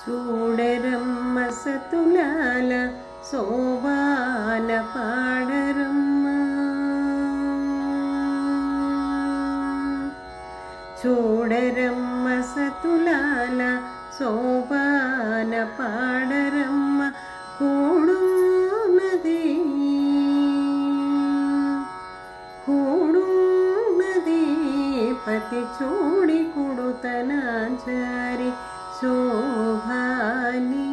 చూడరమ్మ సతులాల శోభాన పాడరమ్మ. చూడరమ్మ సతులాల శోభాన పాడరమ్మ. కూడున్నది పతి చూడి కుడుతనాచారి శోభాని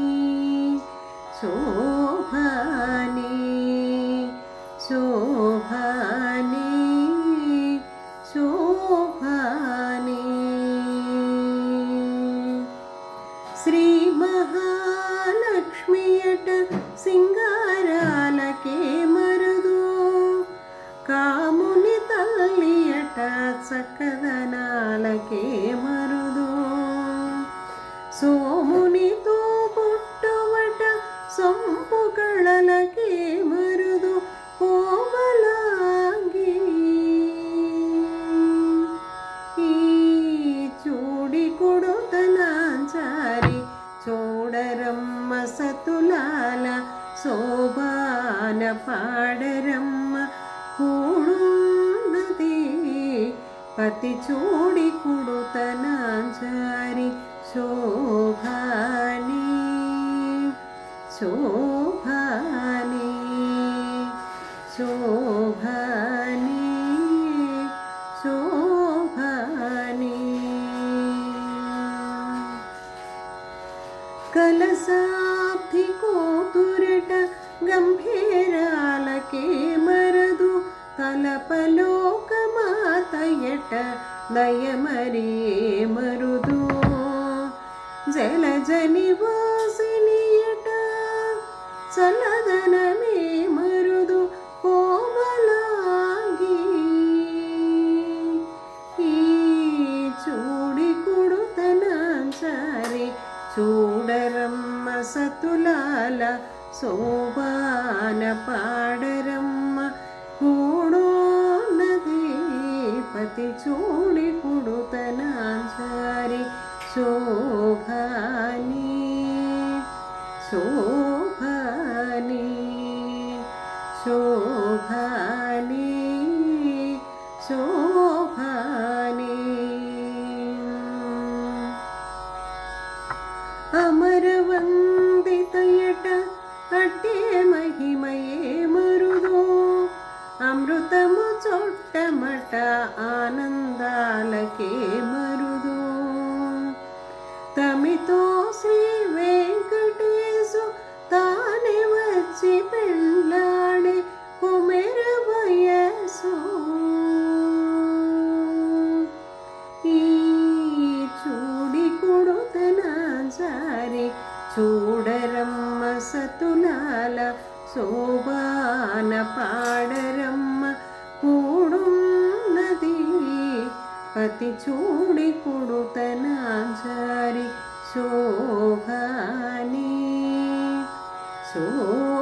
శోభాని శోభాని శోభాని. శ్రీ మహాలక్ష్మియట సింగారాలకే మరుదు, కాముని తల్లియట చక్కదనాలకే మరుదు. సోమునితో పుట్టువట సొంపు కళలకే మరుదు. కోమలాంగి ఈ చూడి కొడుతనాచారి చూడరమ్మ సతులాల శోభాన పాడరమ్మ. కూడున్నది పతి చూడి కుడుతనాచారి శోభాని శోభాని శోభాని శోభాని. కలసాబ్ది కూతురట గంభీరాలకే మరదు, తలపలోకమాతయట దయమరే మరుదు. జలజని వాసినియట చల్లదనమే మరుదు. కోమలాంగి ఈ చూడి కుడుతనాచారి చూడరమ్మ సతులాల శోభాన పాడరమ్మ. కూడున్నది పతి చూడి కుడుతనాచారి శోభాని శోభాని శోభాని శోభాని. అమరవందితయట అట్టే మహిమయే మరుదు, అమృతము చొట్టమట ఆనందాలకే మరుదు. తమితో శ్రీ వెంకటేశు తానే వచ్చి పెళ్ళాడే కుమెర వయసు. ఈ చూడి కుడుతనాచారి చూడరమ్మ సతులాల శోభాన పాడరమ్మ. కూడున్నది పతి చూడి కుడుతనాచారి శోభాని శోభాని.